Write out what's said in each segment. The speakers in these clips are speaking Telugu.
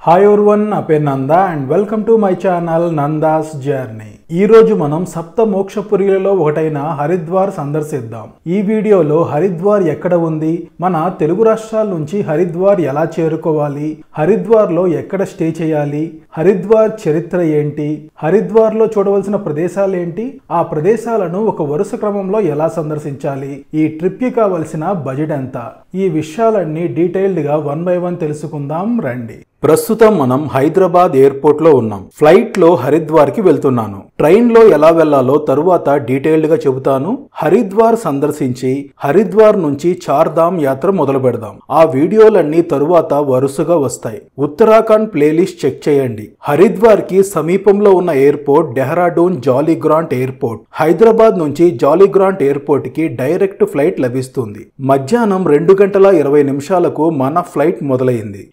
హాయ్ ఎవరీవన్, నా పేరు Nanda and welcome to my channel Nanda's journey. ఈ రోజు మనం సప్త మోక్షపురిలలో ఒకటైన హరిద్వార్ సందర్శిద్దాం. ఈ వీడియోలో హరిద్వార్ ఎక్కడ ఉంది, మన తెలుగు రాష్ట్రాల నుంచి హరిద్వార్ ఎలా చేరుకోవాలి, హరిద్వార్ లో ఎక్కడ స్టే చేయాలి, హరిద్వార్ చరిత్ర ఏంటి, హరిద్వార్ లో చూడవలసిన ప్రదేశాలు ఏంటి, ఆ ప్రదేశాలను ఒక వరుస క్రమంలో ఎలా సందర్శించాలి, ఈ ట్రిప్ కి కావలసిన బడ్జెట్ ఎంత, ఈ విషయాలన్నీ డీటెయిల్డ్ గా 1 by 1 తెలుసుకుందాం రండి. ప్రస్తుతం మనం హైదరాబాద్ ఎయిర్పోర్ట్ లో ఉన్నాం. ఫ్లైట్ లో హరిద్వార్ కి వెళ్తున్నాను. ట్రైన్ లో ఎలా వెళ్లాలో తరువాత డీటెయిల్డ్ గా చెబుతాను. హరిద్వార్ సందర్శించి హరిద్వార్ నుంచి చార్ధామ్ యాత్ర మొదలు పెడదాం. ఆ వీడియోలన్నీ తరువాత వరుసగా వస్తాయి. ఉత్తరాఖండ్ ప్లేలిస్ట్ చెక్ చేయండి. హరిద్వార్ కి సమీపంలో ఉన్న ఎయిర్పోర్ట్ డెహ్రాడూన్ జాలీగ్రాంట్ ఎయిర్పోర్ట్. హైదరాబాద్ నుంచి జాలీగ్రాంట్ ఎయిర్పోర్ట్ కి డైరెక్ట్ ఫ్లైట్ లభిస్తుంది. మధ్యాహ్నం 2:20 మన ఫ్లైట్ మొదలైంది.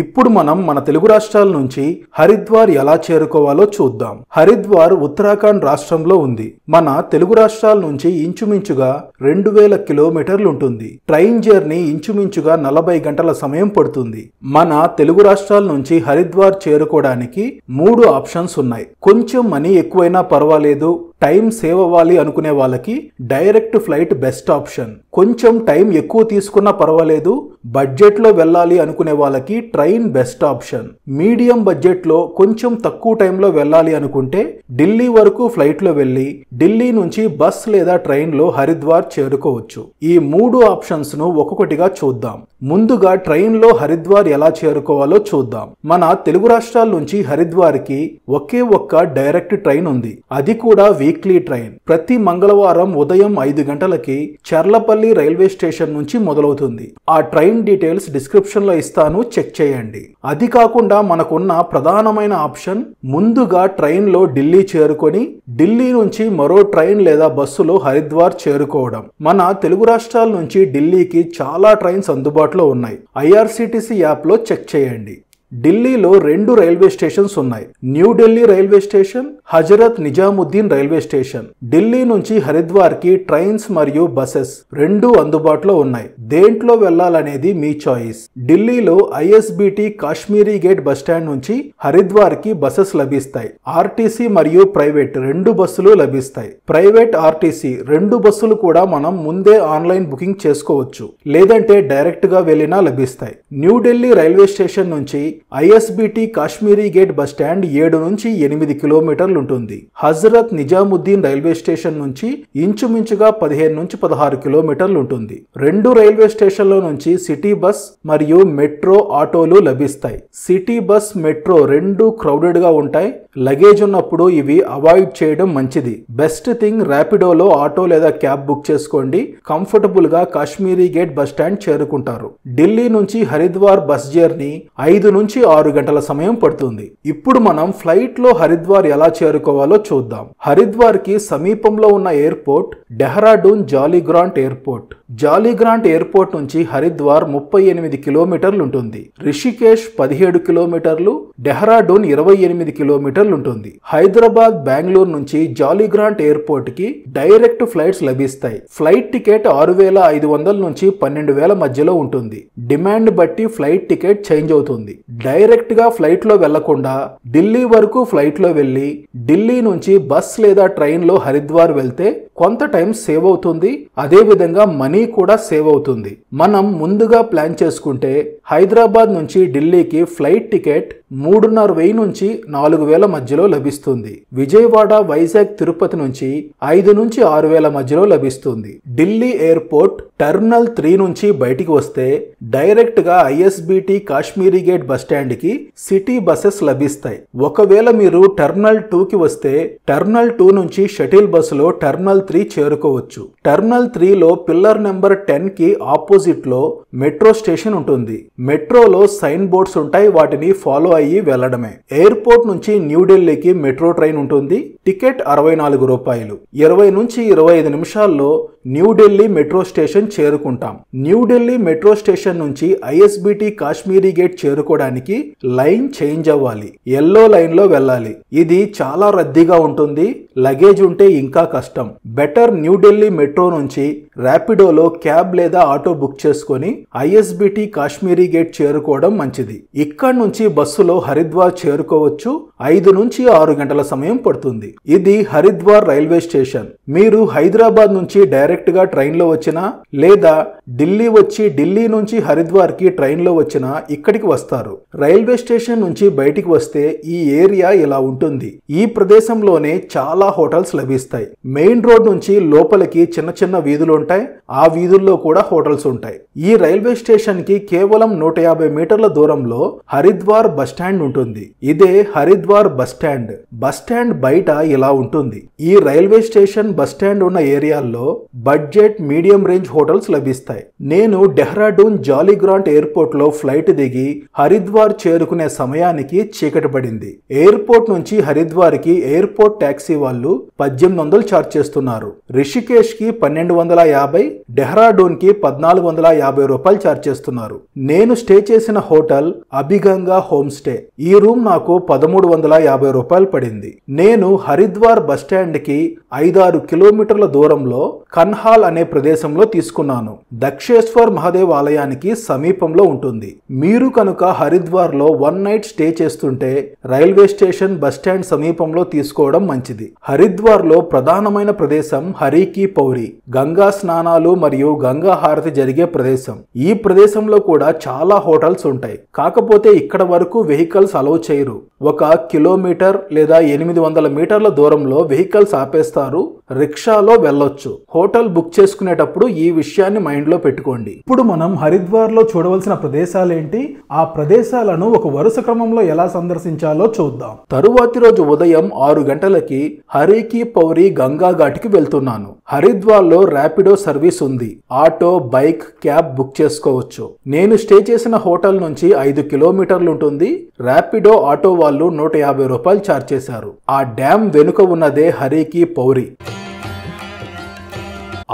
ఇప్పుడు మనం మన తెలుగు రాష్ట్రాల నుంచి హరిద్వార్ ఎలా చేరుకోవాలో చూద్దాం. హరిద్వార్ ఉత్తరాఖండ్ రాష్ట్రంలో ఉంది. మన తెలుగు రాష్ట్రాల నుంచి ఇంచుమించుగా 2000 కిలోమీటర్లు ఉంటుంది. ట్రైన్ జర్నీ ఇంచుమించుగా 40 గంటల సమయం పడుతుంది. మన తెలుగు రాష్ట్రాల నుంచి హరిద్వార్ చేరుకోవడానికి 3 ఆప్షన్స్ ఉన్నాయి. కొంచెం మనీ ఎక్కువైనా పర్వాలేదు, టైం సేవ్ అవ్వాలి అనుకునే వాళ్ళకి డైరెక్ట్ ఫ్లైట్ బెస్ట్ ఆప్షన్. కొంచెం టైం ఎక్కువ తీసుకున్నా పర్వాలేదు, బడ్జెట్ లో వెళ్ళాలి అనుకునే వాళ్ళకి train best option. Medium budget లో కొంచెం తక్కువ టైంలో వెళ్ళాలి అనుకుంటే ఢిల్లీ వరకు ఫ్లైట్ లో వెళ్లి ఢిల్లీ నుంచి బస్ లేదా ట్రైన్ లో హరిద్వార్ చేరుకోవచ్చు. ఈ 3 ఆప్షన్స్ ను ఒక్కొక్కటిగా చూద్దాం. ముందుగా ట్రైన్ లో హరిద్వార్ ఎలా చేరుకోవాలో చూద్దాం. మన తెలుగు రాష్ట్రాల నుంచి హరిద్వార్ కి ఒకే ఒక్క డైరెక్ట్ ట్రైన్ ఉంది. అది కూడా వీక్లీ ట్రైన్. ప్రతి మంగళవారం ఉదయం 5 గంటలకి చర్లపల్లి రైల్వే స్టేషన్ నుంచి మొదలవుతుంది. ఆ ట్రైన్ డీటెయిల్స్ డిస్క్రిప్షన్ లో ఇస్తాను, చెక్ చేయండి. అది కాకుండా మనకున్న ప్రధానమైన ఆప్షన్ ముందుగా ట్రైన్ లో ఢిల్లీ చేరుకొని ఢిల్లీ నుంచి మరో ట్రైన్ లేదా బస్సులో హరిద్వార్ చేరుకోవడం. మన తెలుగు రాష్ట్రాల నుంచి ఢిల్లీకి చాలా ట్రైన్స్ అందుబాటులో ఉన్నాయి. IRCTC యాప్ లో చెక్ చేయండి. ఢిల్లీలో 2 రైల్వే స్టేషన్స్ ఉన్నాయి. New Delhi railway station, Hazrat Nizamuddin railway station. Delhi నుంచి హరిద్వార్ కి ట్రైన్స్ మరియు బసెస్ 2 అందుబాటులో ఉన్నాయి. దేంట్లో వెళ్లాలనేది మీ చాయిస్. ఢిల్లీలో ISBT కాశ్మీరీ గేట్ బస్టాండ్ నుంచి హరిద్వార్ కి బసెస్ లభిస్తాయి. RTC మరియు ప్రైవేట్ 2 బస్సులు లభిస్తాయి. ప్రైవేట్ RTC 2 బస్సులు కూడా మనం ముందే ఆన్లైన్ బుకింగ్ చేసుకోవచ్చు, లేదంటే డైరెక్ట్ గా వెళ్ళినా లభిస్తాయి. న్యూఢిల్లీ రైల్వే స్టేషన్ నుంచి ISBT కాశ్మీరీ గేట్ బస్టాండ్ 7 నుంచి 8 కిలోమీటర్లు ఉంటుంది. హజరత్ నిజాముద్దీన్ రైల్వే స్టేషన్ నుంచి ఇంచుమించుగా 15 నుంచి 16 కిలోమీటర్లు ఉంటుంది. 2 రైల్వే స్టేషన్ల నుంచి సిటీ బస్ మరియు మెట్రో ఆటోలు లభిస్తాయి. సిటీ బస్, మెట్రో 2 క్రౌడెడ్ గా ఉంటాయి. లగేజ్ ఉన్నప్పుడు ఇవి అవాయిడ్ చేయడం మంచిది. బెస్ట్ థింగ్ ర్యాపిడోలో ఆటో లేదా క్యాబ్ బుక్ చేసుకోండి. కంఫర్టబుల్ గా కాశ్మీరీ గేట్ బస్టాండ్ చేరుకుంటారు. ఢిల్లీ నుంచి హరిద్వార్ బస్ జర్నీ 5 నుంచి 6 గంటల సమయం పడుతుంది. ఇప్పుడు మనం ఫ్లైట్ లో హరిద్వార్ ఎలా చేరుకోవాలో చూద్దాం. హరిద్వార్ కి సమీపంలో ఉన్న ఎయిర్పోర్ట్ డెహ్రాడూన్ జాలీగ్రాంట్ ఎయిర్పోర్ట్. జాలీగ్రాంట్ ఎయిర్పోర్ట్ నుంచి హరిద్వార్ 38 కిలోమీటర్లు ఉంటుంది. రిషికేష్ 17 కిలోమీటర్లు, డెహ్రాడూన్ 28 కిలోమీటర్లు ఉంటుంది. హైదరాబాద్, బెంగళూరు నుంచి జాలీగ్రాంట్ ఎయిర్పోర్ట్ కి డైరెక్ట్ ఫ్లైట్స్ లభిస్తాయి. ఫ్లైట్ టికెట్ 6,500 నుంచి 12,000 మధ్యలో ఉంటుంది. డిమాండ్ బట్టి ఫ్లైట్ టికెట్ చేంజ్ అవుతుంది. డైరెక్ట్ గా ఫ్లైట్ లో వెళ్లకుండా ఢిల్లీ వరకు ఫ్లైట్ లో వెళ్లి ఢిల్లీ నుంచి బస్ లేదా ట్రైన్ లో హరిద్వార్ వెళ్తే కొంత టైం సేవ్ అవుతుంది. అదే విధంగా మనీ కూడా సేవ్ అవుతుంది. మనం ముందుగా ప్లాన్ చేసుకుంటే హైదరాబాద్ నుంచి ఢిల్లీకి ఫ్లైట్ టికెట్ 3,500 నుంచి 4,000 మధ్యలో లభిస్తుంది. విజయవాడ, వైజాగ్, తిరుపతి నుంచి 5 నుంచి 6,000 మధ్యలో లభిస్తుంది. ఢిల్లీ ఎయిర్పోర్ట్ టెర్మినల్ 3 నుంచి బయటికి వస్తే డైరెక్ట్ గా ISBT కాశ్మీరీ గేట్ బస్టాండ్ కి సిటీ బసెస్ లభిస్తాయి. ఒకవేళ మీరు టెర్మినల్ 2 కి వస్తే టెర్మినల్ 2 నుంచి షటిల్ బస్సులో టెర్మినల్ 3 చేరుకోవచ్చు. టెర్మినల్ 3 లో పిల్లర్ నెంబర్ 10 కి ఆపోజిట్ లో మెట్రో స్టేషన్ ఉంటుంది. మెట్రోలో సైన్ బోర్డ్స్ ఉంటాయి, వాటిని ఫాలో అయ్యి వెళ్లడమే. ఎయిర్పోర్ట్ నుంచి న్యూఢిల్లీకి మెట్రో ట్రైన్ ఉంటుంది. టికెట్ 64 రూపాయలు. 20 నుంచి 25 నిమిషాల్లో New Delhi metro station చేరుకుంటాం. New Delhi metro station నుంచి ISBT కాశ్మీరీ గేట్ చేరుకోవడానికి లైన్ చేంజ్ అవ్వాలి. ఎల్లో లైన్ లో వెళ్ళాలి. ఇది చాలా రద్దీగా ఉంటుంది. లగేజ్ ఉంటే ఇంకా కష్టం. బెటర్ న్యూఢిల్లీ మెట్రో నుంచి ర్యాపిడోలో క్యాబ్ లేదా ఆటో బుక్ చేసుకొని ISBT కాశ్మీరీ గేట్ చేరుకోవడం మంచిది. ఇక్కడ నుంచి బస్సులో హరిద్వార్ చేరుకోవచ్చు. 5 నుంచి 6 గంటల సమయం పడుతుంది. ఇది హరిద్వార్ రైల్వే స్టేషన్. మీరు హైదరాబాద్ నుంచి డైరెక్ట్ గా ట్రైన్ లో వచ్చినా లేదా ఢిల్లీ వచ్చి ఢిల్లీ నుంచి హరిద్వార్ కి ట్రైన్ లో వచ్చినా ఇక్కడికి వస్తారు. రైల్వే స్టేషన్ నుంచి బయటికి వస్తే ఈ ఏరియా ఇలా ఉంటుంది. ఈ ప్రదేశంలోనే చాలా హోటల్స్ లభిస్తాయి. మెయిన్ రోడ్ నుంచి లోపలికి చిన్న చిన్న వీధులు ఉంటాయి. ఆ వీధుల్లో కూడా హోటల్స్ ఉంటాయి. ఈ రైల్వే స్టేషన్ కి కేవలం 150 మీటర్ల దూరంలో హరిద్వార్ బస్ స్టాండ్ ఉంటుంది. ఇదే Haridwar bus stand. Bus stand బయట ఇలా ఉంటుంది. ఈ రైల్వే స్టేషన్ బస్ స్టాండ్ ఉన్న ఏరియాల్లో బడ్జెట్ మీడియం రేంజ్ హోటల్స్ లభిస్తాయి. నేను డెహ్రాడూన్ జాలీ గ్రాంట్ ఎయిర్పోర్ట్ లో ఫ్లైట్ దిగి హరిద్వార్ చేరుకునే సమయానికి చీకటి పడింది. ఎయిర్పోర్ట్ నుంచి హరిద్వార్ కి ఎయిర్పోర్ట్ టాక్సీ వాళ్ళు 1800 ఛార్జ్ చేస్తున్నారు. రిషికేష్ కి 1250, డెహ్రాడూన్ కి 1450 రూపాయలు ఛార్జ్ చేస్తున్నారు. నేను స్టే చేసిన హోటల్ అభిగంగా హోమ్ స్టే. ఈ రూమ్ నాకు 1350 రూపాయలు పడింది. నేను హరిద్వార్ బస్ స్టాండ్ కి 5-6 కిలోమీటర్ల దూరంలో కన్హాల్ అనే ప్రదేశంలో తీసుకున్నాను. దక్షేశ్వర్ మహాదేవ్ ఆలయానికి సమీపంలో ఉంటుంది. మీరు కనుక హరిద్వార్ లో 1 నైట్ స్టే చేస్తుంటే రైల్వే స్టేషన్ బస్ స్టాండ్ సమీపంలో తీసుకోవడం మంచిది. హరిద్వార్ లో ప్రధానమైన ప్రదేశం హరి కి పౌరి, గంగా స్నానాలు మరియు గంగా హారతి జరిగే ప్రదేశం. ఈ ప్రదేశంలో కూడా చాలా హోటల్స్ ఉంటాయి. కాకపోతే ఇక్కడ వరకు వెహికల్స్ అలౌ చేయరు. 1 కిలోమీటర్ లేదా 800 మీటర్ల దూరంలో వెహికల్స్ ఆపేస్తారు. రిక్షాలో వెళ్ళొచ్చు. హోటల్ బుక్ చేసుకునేటప్పుడు ఈ విషయాన్ని మైండ్ లో పెట్టుకోండి. ఇప్పుడు మనం హరిద్వార్ లో చూడవలసిన ప్రదేశాలు ఏంటి, ఆ ప్రదేశాలను ఒక వరుస క్రమంలో ఎలా సందర్శించాలో చూద్దాం. తరువాతి రోజు ఉదయం 6 గంటలకి హరికి పౌరి గంగా ఘాట్కి వెళ్తున్నాను. హరిద్వార్ లో ర్యాపిడో సర్వీస్ ఉంది. ఆటో, బైక్, క్యాబ్ బుక్ చేసుకోవచ్చు. నేను స్టే చేసిన హోటల్ నుంచి 5 కిలోమీటర్లు ఉంటుంది. ర్యాపిడో ఆటో వాళ్ళు 150 రూపాయలు ఛార్జ్ చేశారు. ఆ డ్యామ్ వెనుక ఉన్నదే హరికి పౌరి.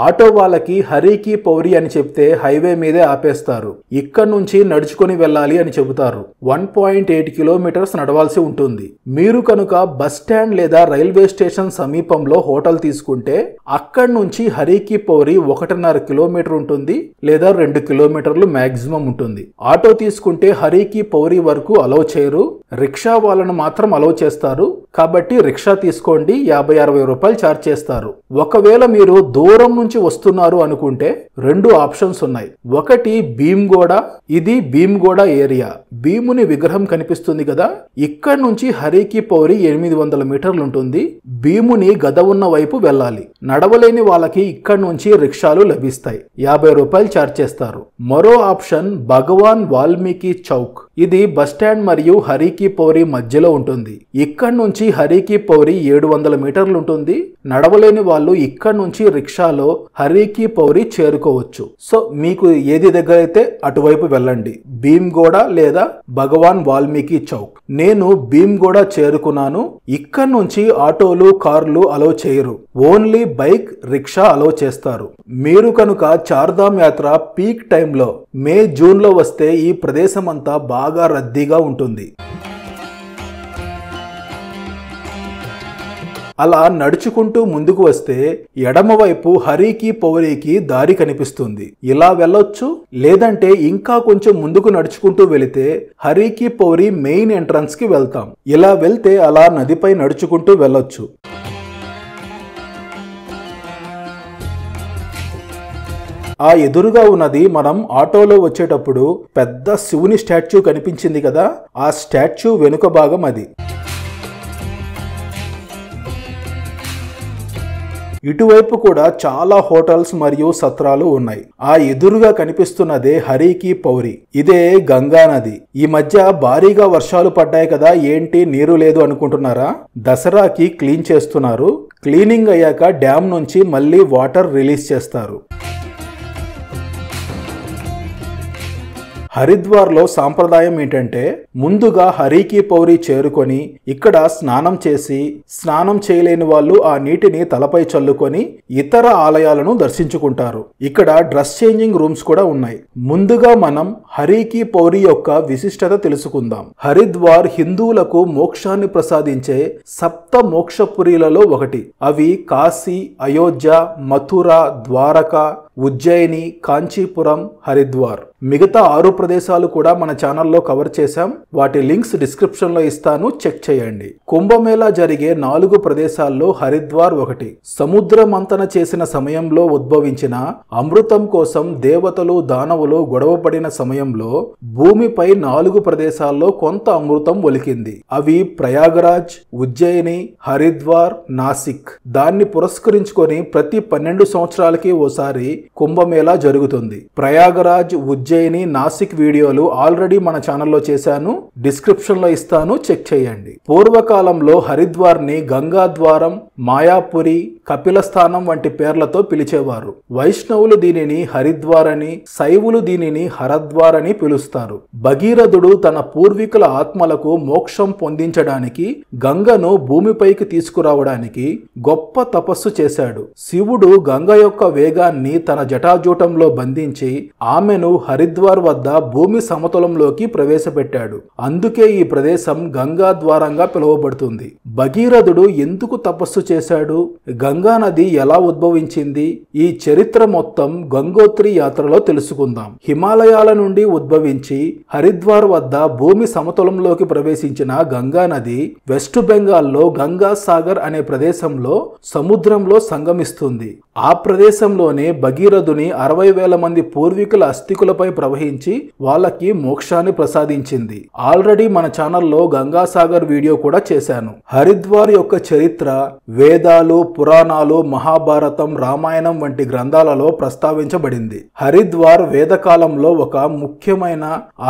ఆటో వాళ్ళకి హరికి పౌరి అని చెప్తే హైవే మీదే ఆపేస్తారు. ఇక్కడ నుంచి నడుచుకొని వెళ్ళాలి అని చెబుతారు. 1.8 కిలోమీటర్స్ నడవాల్సి ఉంటుంది. మీరు కనుక బస్ స్టాండ్ లేదా రైల్వే స్టేషన్ సమీపంలో హోటల్ తీసుకుంటే అక్కడి నుంచి హరికి పౌరి 1.5 కిలోమీటర్ ఉంటుంది లేదా 2 కిలోమీటర్లు మాక్సిమం ఉంటుంది. ఆటో తీసుకుంటే హరికి పౌరి వరకు అలౌ చేయరు. రిక్షా వాళ్ళను మాత్రం అలౌ చేస్తారు. కాబట్టి రిక్షా తీసుకోండి. 50-60 రూపాయలు ఛార్జ్ చేస్తారు. ఒకవేళ మీరు దూరం నుంచి వస్తున్నారు అనుకుంటే 2 ఆప్షన్స్ ఉన్నాయి. ఒకటి భీమ్గోడ. ఇది భీమ్గోడ ఏరియా. భీముని విగ్రహం కనిపిస్తుంది కదా, ఇక్కడ నుంచి హరికి పౌరి 800 మీటర్లు ఉంటుంది. భీముని గద ఉన్న వైపు వెళ్ళాలి. నడవలేని వాళ్ళకి ఇక్కడ నుంచి రిక్షాలు లభిస్తాయి. 50 రూపాయలు ఛార్జ్ చేస్తారు. మరో ఆప్షన్ భగవాన్ వాల్మీకి చౌక్. ఇది బస్ స్టాండ్ మరియు హరికి పౌరి మధ్యలో ఉంటుంది. ఇక్కడ నుంచి హరికి పౌరి 700 మీటర్లు ఉంటుంది. నడవలేని వాళ్ళు ఇక్కడ నుంచి రిక్షాలో హరికి పౌరి చేరుకోవచ్చు. సో మీకు ఏది దగ్గర అయితే అటువైపు వెళ్ళండి. భీమ్గోడ లేదా భగవాన్ వాల్మీకి చౌక్. నేను భీమ్గోడ చేరుకున్నాను. ఇక్కడ నుంచి ఆటోలు, కార్లు అలౌ చేయరు. ఓన్లీ బైక్, రిక్షా అలౌ చేస్తారు. మీరు కనుక చార్ధామ్ యాత్ర పీక్ టైంలో మే, జూన్ లో వస్తే ఈ ప్రదేశం అంతా బాగా రద్దీగా ఉంటుంది. అలా నడుచుకుంటూ ముందుకు వస్తే ఎడమవైపు హరికి పౌరికి దారి కనిపిస్తుంది. ఇలా వెళ్ళొచ్చు. లేదంటే ఇంకా కొంచెం ముందుకు నడుచుకుంటూ వెళితే హరికి పౌరి మెయిన్ ఎంట్రన్స్ కి వెళ్తాం. ఇలా వెళ్తే అలా నదిపై నడుచుకుంటూ వెళ్ళొచ్చు. ఆ ఎదురుగా ఉన్నది మనం ఆటోలో వచ్చేటప్పుడు పెద్ద శివుని స్టాచ్యూ కనిపించింది కదా, ఆ స్టాచ్యూ వెనుక భాగం అది. ఇటువైపు కూడా చాలా హోటల్స్ మరియు సత్రాలు ఉన్నాయి. ఆ ఎదురుగా కనిపిస్తున్నదే హరికి పౌరి. ఇదే గంగా నది. ఈ మధ్య భారీగా వర్షాలు పడ్డాయి కదా, ఏంటి నీరు లేదు అనుకుంటున్నారా? దసరాకి క్లీన్ చేస్తున్నారు. క్లీనింగ్ అయ్యాక డ్యామ్ నుంచి మళ్ళీ వాటర్ రిలీజ్ చేస్తారు. హరిద్వార్ లో సాంప్రదాయం ఏంటంటే ముందుగా హరికి పౌరి చేరుకొని ఇక్కడ స్నానం చేసి, స్నానం చేయలేని వాళ్ళు ఆ నీటిని తలపై చల్లుకొని ఇతర ఆలయాలను దర్శించుకుంటారు. ఇక్కడ డ్రెస్ చేంజింగ్ రూమ్స్ కూడా ఉన్నాయి. ముందుగా మనం హరికి పౌరి యొక్క విశిష్టత తెలుసుకుందాం. హరిద్వార్ హిందువులకు మోక్షాన్ని ప్రసాదించే సప్త మోక్షపురీలలో ఒకటి. అవి కాశీ, అయోధ్య, మథుర, ద్వారకా, ఉజ్జయిని, కాంచీపురం, హరిద్వార్. మిగతా 6 ప్రదేశాలు కూడా మన ఛానల్లో కవర్ చేశాం. వాటి లింక్స్ డిస్క్రిప్షన్ లో ఇస్తాను, చెక్ చేయండి. కుంభమేళా జరిగే 4 ప్రదేశాల్లో హరిద్వార్ ఒకటి. సముద్ర మంతన చేసిన సమయంలో ఉద్భవించిన అమృతం కోసం దేవతలు, దానవులు గొడవపడిన సమయంలో భూమిపై 4 ప్రదేశాల్లో కొంత అమృతం ఒలికింది. అవి ప్రయాగరాజ్, ఉజ్జయిని, హరిద్వార్, నాసిక్. దాన్ని పురస్కరించుకొని ప్రతి 12 సంవత్సరాలకి ఓసారి కుంభమేళా జరుగుతుంది. ప్రయాగరాజ్, ఉజ్జయిని, నాసిక్ వీడియోలు ఆల్రెడీ మన ఛానల్లో చేశాను, డిస్క్రిప్షన్ లో ఇస్తాను, చెక్ చేయండి. పూర్వకాలంలో హరిద్వార్ ని గంగా ద్వారం, మాయాపురి, కపిలస్థానం వంటి పేర్లతో పిలిచేవారు. వైష్ణవులు దీనిని హరిద్వార్ అని, శైవులు దీనిని హరద్వార్ అని పిలుస్తారు. భగీరథుడు తన పూర్వీకుల ఆత్మలకు మోక్షం పొందించడానికి గంగను భూమిపైకి తీసుకురావడానికి గొప్ప తపస్సు చేశాడు. శివుడు గంగ యొక్క వేగాన్ని తన జటాజూటంలో బంధించి ఆమెను హరిద్వార్ వద్ద భూమి సమతలంలోకి ప్రవేశపెట్టాడు. అందుకే ఈ ప్రదేశం గంగా ద్వారంగా పిలువబడుతుంది. భగీరథుడు ఎందుకు తపస్సు చేశాడు? గంగా నది ఎలా ఉద్భవించింది? ఈ చరిత్ర మొత్తం గంగోత్రి యాత్రలో తెలుసుకుందాం. హిమాలయాల నుండి ఉద్భవించి హరిద్వార్ వద్ద భూమి సమతలంలోకి ప్రవేశించిన గంగా నది వెస్ట్ బెంగాల్లో గంగా సాగర్ అనే ప్రదేశంలో సముద్రంలో సంగమిస్తుంది. ఆ ప్రదేశంలోనే భగీరథుని 60,000 మంది పూర్వీకుల అస్థికులపై ప్రవహించి వాళ్ళకి మోక్షాన్ని ప్రసాదించింది. ఆల్రెడీ మన ఛానల్లో గంగాసాగర్ వీడియో కూడా చేశాను. హరిద్వార్ యొక్క చరిత్ర వేదాలు, పురాణాలు, మహాభారతం, రామాయణం వంటి గ్రంథాలలో ప్రస్తావించబడింది. హరిద్వార్ వేదకాలంలో ఒక ముఖ్యమైన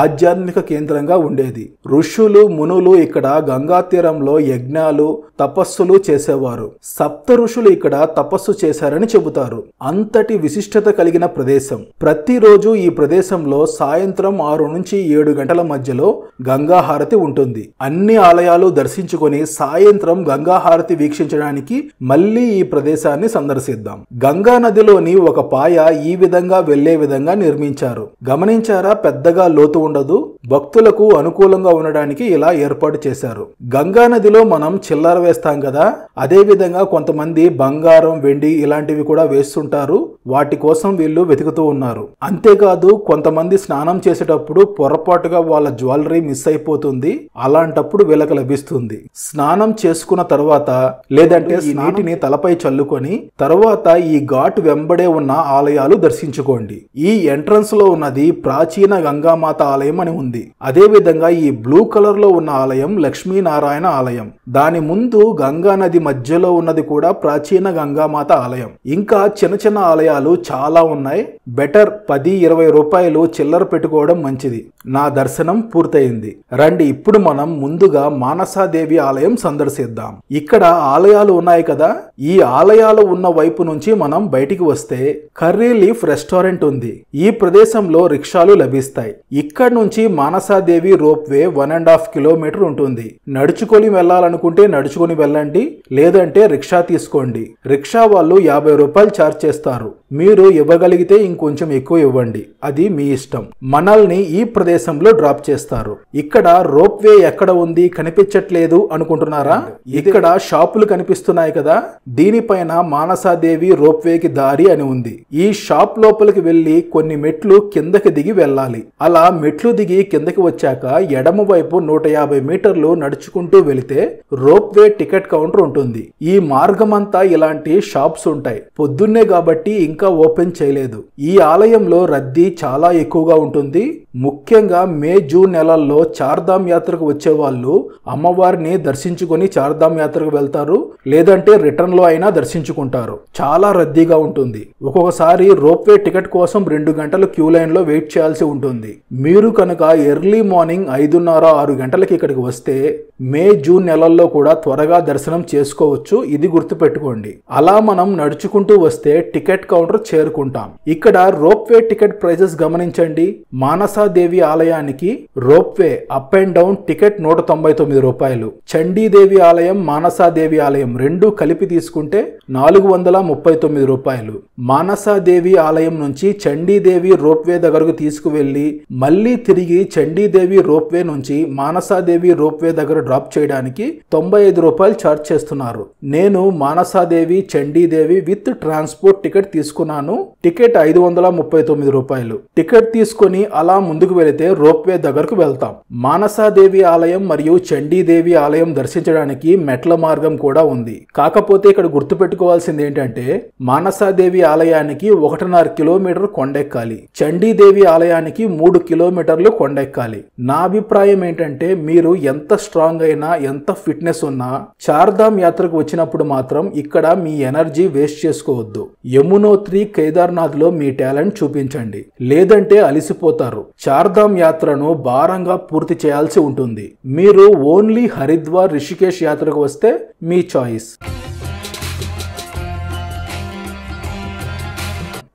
ఆధ్యాత్మిక కేంద్రంగా ఉండేది. ఋషులు, మునులు ఇక్కడ గంగా తీరంలో యజ్ఞాలు, తపస్సులు చేసేవారు. సప్త ఋషులు ఇక్కడ తపస్సు చేశారని చెబుతారు. అంతటి విశిష్టత కలిగిన ప్రదేశం. ప్రతిరోజు ఈ ప్రదేశంలో సాయంత్రం 6 నుంచి 7 గంటల మధ్యలో గంగాహారతి ఉంటుంది. అన్ని ఆలయాలు దర్శించుకొని సాయంత్రం గంగాహారతి వీక్షించడానికి మళ్ళీ ఈ ప్రదేశాన్ని సందర్శిద్దాం. గంగా నదిలోని ఒక పాయ ఈ విధంగా వెళ్లే విధంగా నిర్మించారు. గమనించారా? పెద్దగా లోతు ఉండదు. భక్తులకు అనుకూలంగా ఉండడానికి ఇలా ఏర్పాటు చేశారు. గంగా నదిలో మనం చిల్లర వేస్తాం కదా, అదే విధంగా కొంతమంది బంగారం, వెండి ఇలాంటివి కూడా వేస్తుంటారు. వాటి కోసం వీళ్ళు వెతుకుతూ ఉన్నారు. అంతేకాదు కొంతమంది స్నానం చేసేటప్పుడు పొరపాటుగా వాళ్ళ జ్యువెలరీ మిస్ అయిపోతుంది. అలాంటప్పుడు వీళ్ళకి లభిస్తుంది. స్నానం చేసుకున్న తర్వాత లేదంటే ఈ నీటిని తలపై చల్లుకొని తర్వాత ఈ ఘాట్ వెంబడే ఉన్న ఆలయాలు దర్శించుకోండి. ఈ ఎంట్రన్స్ లో ఉన్నది ప్రాచీన గంగామాత ఆలయం అని ఉంది. అదే విధంగా ఈ బ్లూ కలర్ లో ఉన్న ఆలయం లక్ష్మీనారాయణ ఆలయం. దాని ముందు గంగా నది మధ్యలో ఉన్నది కూడా ప్రాచీన గంగామాత ఆలయం. ఇంకా చిన్న చిన్న ఆలయాలు చాలా ఉన్నాయి. బెటర్ 10-20 రూపాయలు చిల్లర పెట్టుకోవడం మంచిది. నా దర్శనం పూర్తయింది. రండి ఇప్పుడు మనం ముందుగా మానసాదేవి ఆలయం సందర్శిద్దాం. ఇక్కడ ఆలయాలు ఉన్నాయి కదా, ఈ ఆలయాలు ఉన్న వైపు నుంచి మనం బయటికి వస్తే కర్రీ లీఫ్ రెస్టారెంట్ ఉంది. ఈ ప్రదేశంలో రిక్షాలు లభిస్తాయి. ఇక్కడ నుంచి మానసాదేవి రోప్ వే 1.5 కిలోమీటర్ ఉంటుంది. నడుచుకొని వెళ్ళాలనుకుంటే నడుచుకొని వెళ్ళండి, లేదంటే రిక్షా తీసుకోండి. రిక్షా వాళ్ళు 50 రూపాయలు ఛార్జ్ చేస్తారు. మీరు ఇవ్వగలిగితే ఇంకొంచెం ఎక్కువ ఇవ్వండి, అది మీ ఇష్టం. మనల్ని ఈ ప్రదేశంలో డ్రాప్ చేస్తారు. ఇక్కడ రోప్ వే ఎక్కడ ఉంది కనిపించట్లేదు అనుకుంటున్నారా? ఇక్కడ షాపులు కనిపిస్తున్నాయి కదా, దీనిపైన మానసాదేవి రోప్ వేకి దారి అని ఉంది. ఈ షాప్ లోపలికి వెళ్లి కొన్ని మెట్లు కిందకి దిగి వెళ్ళాలి. అలా మెట్లు దిగి కిందకి వచ్చాక ఎడమ వైపు 150 మీటర్లు నడుచుకుంటూ వెళితే రోప్ వే టికెట్ కౌంటర్ ఉంటుంది. ఈ మార్గమంతా ఇలాంటి షాప్స్ ఉంటాయి. పొద్దున్నే కాబట్టి ఇంకా ఓపెన్ చేయలేదు. ఈ ఆలయంలో రద్దీ చాలా ఎక్కువగా ఉంటుంది. ముఖ్యంగా మే, జూన్ నెలల్లో చార్ధామ్ యాత్రకు వచ్చే వాళ్ళు అమ్మవారిని దర్శించుకొని చార్ధామ్ యాత్రకు వెళ్తారు, లేదంటే రిటర్న్ లో అయినా దర్శించుకుంటారు. చాలా రద్దీగా ఉంటుంది. ఒక్కొక్కసారి రోప్వే టికెట్ కోసం 2 గంటలు క్యూ లైన్ లో వెయిట్ చేయాల్సి ఉంటుంది. మీరు కనుక ఎర్లీ మార్నింగ్ 5:30-6 గంటలకి ఇక్కడికి వస్తే మే జూన్ నెలల్లో కూడా త్వరగా దర్శనం చేసుకోవచ్చు, ఇది గుర్తుపెట్టుకోండి. అలా మనం నడుచుకుంటూ వస్తే టికెట్ కౌంటర్ చేరుకుంటాం. ఇక్కడ రోప్వే టికెట్ ప్రైజెస్ గమనించండి. మానసాదేవి ఆలయానికి ropeway up and down ticket 199 రూపాయలు. చండీదేవి ఆలయం, మానసాదేవి ఆలయం రెండు కలిపి తీసుకుంటే 439 రూపాయలు. మానసాదేవి ఆలయం నుంచి చండీదేవి రోప్వే దగ్గరకు తీసుకువెళ్లి మళ్ళీ తిరిగి చండీదేవి రోప్వే నుంచి మానసాదేవి రోప్వే దగ్గర డ్రాప్ చేయడానికి 95 రూపాయలు ఛార్జ్ చేస్తున్నారు. నేను Manasa Devi Chandi Devi with transport ticket తీసుకున్నాను. టికెట్ 539 రూపాయలు. టికెట్ తీసుకుని అలా ముందుకు వెళితే రోప్వే దగ్గరకు వెళ్తాం. మానసాదేవి ఆలయం మరియు చండీదేవి ఆలయం దర్శించడానికి మెట్ల మార్గం కూడా ఉంది. కాకపోతే ఇక్కడ గుర్తుపెట్టుకోవాల్సింది ఏంటంటే మానసాదేవి ఆలయానికి 1.5 కిలోమీటర్ కొండెక్కాలి, చండీదేవి ఆలయానికి 3 కిలోమీటర్లు కొండెక్కాలి. నా అభిప్రాయం ఏంటంటే మీరు ఎంత స్ట్రాంగ్ అయినా ఎంత ఫిట్నెస్ ఉన్నా చార్ధామ్ యాత్రకు వచ్చినప్పుడు మాత్రం ఇక్కడ మీ ఎనర్జీ వేస్ట్ చేసుకోవద్దు. యమునోత్రి, కేదార్నాథ్ లో మీ టాలెంట్ చూపించండి, లేదంటే అలిసిపోతారు. చార్ధామ్ యాత్రను భారంగా పూర్తి చేయాల్సి ఉంటుంది. మీరు ఓన్లీ హరిద్వార్, రిషికేశ్ యాత్రకు వస్తే మీ చాయిస్.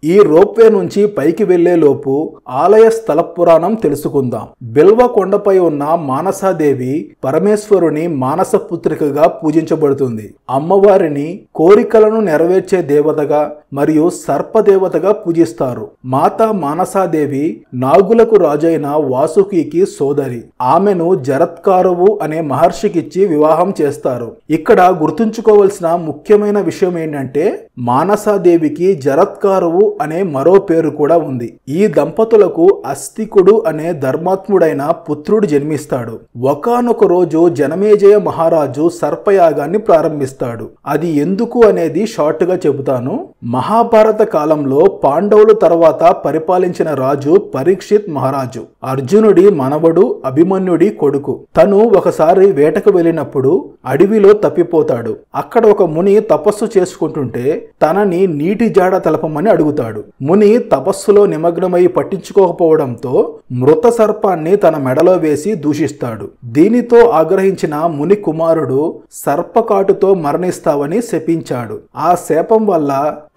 ఈ రోప్వే నుంచి పైకి వెళ్లే లోపు ఆలయ స్థల పురాణం తెలుసుకుందాం. బిల్వ కొండపై ఉన్న మానసాదేవి పరమేశ్వరుని మానస పుత్రికగా పూజించబడుతుంది. అమ్మవారిని కోరికలను నెరవేర్చే దేవతగా మరియు సర్పదేవతగా పూజిస్తారు. మాతా మానసాదేవి నాగులకు రాజైన వాసుకికి సోదరి. ఆమెను జరత్కారువు అనే మహర్షికిచ్చి వివాహం చేస్తారు. ఇక్కడ గుర్తుంచుకోవలసిన ముఖ్యమైన విషయం ఏంటంటే మానసాదేవికి జరత్కారువు అనే మరో పేరు కూడా ఉంది. ఈ దంపతులకు అస్తికుడు అనే ధర్మాత్ముడైన పుత్రుడు జన్మిస్తాడు. ఒకానొక రోజు జనమేజయ మహారాజు సర్పయాగాన్ని ప్రారంభిస్తాడు. అది ఎందుకు అనేది షార్ట్ గా చెబుతాను. మహాభారత కాలంలో పాండవుల తర్వాత పరిపాలించిన రాజు పరీక్షిత్ మహారాజు. అర్జునుడి మనవడు, అభిమన్యుడి కొడుకు. తను ఒకసారి వేటకు వెళ్ళినప్పుడు అడవిలో తప్పిపోతాడు. అక్కడ ఒక ముని తపస్సు చేసుకుంటుంటే తనని నీటి జాడ తెలపమని అడుగుతాడు. ముని తపస్సులో నిమగ్నమై పట్టించుకోకపోవడంతో మృత సర్పాన్ని తన మెడలో వేసి దూషిస్తాడు. దీనితో ఆగ్రహించిన ముని కుమారుడు సర్పకాటుతో మరణిస్తావని శపించాడు. ఆ శాపం వల్ల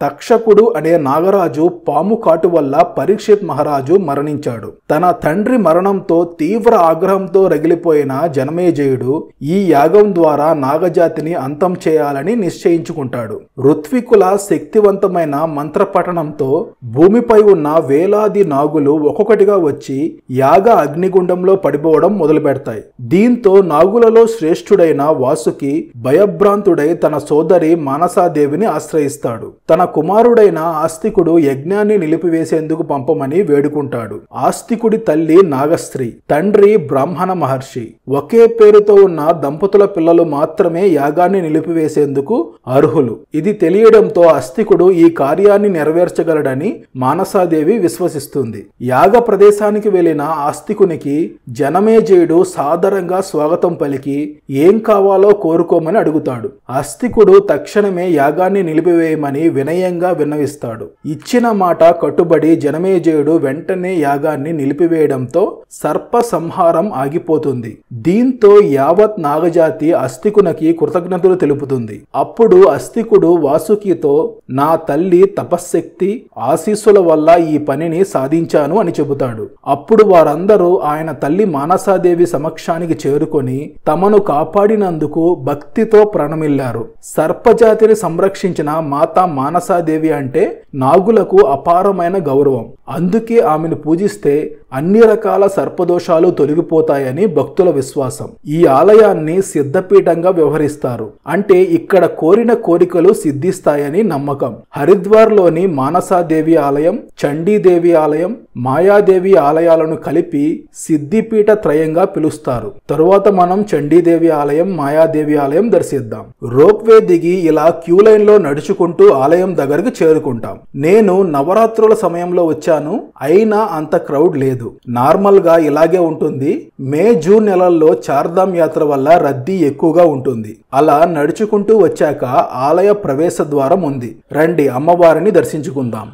తక్షకుడు అనే నాగరాజు పాము కాటు వల్ల పరీక్షిత్ మహారాజు మరణించాడు. తన తండ్రి మరణంతో తీవ్ర ఆగ్రహంతో రగిలిపోయిన జనమేజయుడు ఈ యాగం ద్వారా నాగజాతిని అంతం చేయాలని నిశ్చయించుకుంటాడు. ఋత్వికుల శక్తివంతమైన మంత్ర పఠనంతో భూమిపై ఉన్న వేలాది నాగులు ఒక్కొక్కటిగా వచ్చి యాగ అగ్నిగుండంలో పడిపోవడం మొదలు పెడతాయి. దీంతో నాగులలో శ్రేష్ఠుడైన వాసుకి భయభ్రాంతుడై తన సోదరి మానసాదేవిని ఆశ్రయిస్తాడు. తన కుమారుడైన ఆస్తికుడు యజ్ఞాన్ని నిలిపివేసేందుకు పంపమని వేడుకుంటాడు. ఆస్తికుడి తల్లి నాగస్త్రీ, తండ్రి బ్రాహ్మణ మహర్షి. ఒకే పేరుతో ఉన్న దంపతుల పిల్లలు మాత్రమే యాగాన్ని నిలిపివేసేందుకు అర్హులు. ఇది తెలియడంతో ఆస్తికుడు ఈ కార్యాన్ని నెరవేర్చగలడని మానసాదేవి విశ్వసిస్తుంది. యాగ ప్రదేశానికి వెళ్లిన ఆస్తికునికి జనమేజయుడు సాదరంగా స్వాగతం పలికి ఏం కావాలో కోరుకోమని అడుగుతాడు. ఆస్తికుడు తక్షణమే యాగాన్ని నిలిపివేయమని వినయంగా విన్నవిస్తాడు. ఇచ్చిన మాట కట్టుబడి జనమేజయుడు వెంటనే యాగాన్ని నిలిపివేయడంతో సర్ప సంహారం ఆగిపోతుంది. దీంతో యావత్ నాగజాతి అస్తికునికి కృతజ్ఞతలు తెలుపుతుంది. అప్పుడు అస్తికుడు వాసుకితో నా తల్లి తపశ్శక్తి ఆశీస్సుల వల్ల ఈ పనిని సాధించాను అని చెబుతాడు. అప్పుడు వారందరూ ఆయన తల్లి మానసాదేవి సమక్షానికి చేరుకొని తమను కాపాడినందుకు భక్తితో ప్రణమిల్లారు. సర్పజాతిని సంరక్షించిన మాతా మానసాదేవి అంటే నాగులకు అపారమైన గౌరవం. అందుకే ఆమెను పూజిస్తే అన్ని రకాల సర్పదోషాలు తొలగిపోతాయని భక్తుల విశ్వాసం. ఈ ఆలయాన్ని సిద్ధపీఠంగా వ్యవహరిస్తారు. అంటే ఇక్కడ కోరిన కోరికలు సిద్ధిస్తాయని నమ్మకం. హరిద్వార్ లోని మానసాదేవి ఆలయం, చండీదేవి ఆలయం, మాయాదేవి ఆలయాలను కలిపి సిద్ధిపీఠ త్రయంగా పిలుస్తారు. తరువాత మనం చండీదేవి ఆలయం, మాయాదేవి ఆలయం దర్శిద్దాం. రోప్వే దిగి ఇలా క్యూ లైన్ లో నడుచుకుంటూ ఆలయం దగ్గరకు చేరుకుంటాం. నేను నవరాత్రుల సమయంలో వచ్చాను, అయినా అంత క్రౌడ్ లేదు. నార్మల్ గా ఇలాగే ఉంటుంది. మే జూన్ నెలల్లో చార్ధామ్ యాత్ర వల్ల రద్దీ ఎక్కువగా ఉంటుంది. అలా నడుచుకుంటూ వచ్చాక ఆలయ ప్రవేశ ద్వారం ఉంది. రండి అమ్మవారిని దర్శించుకుందాం.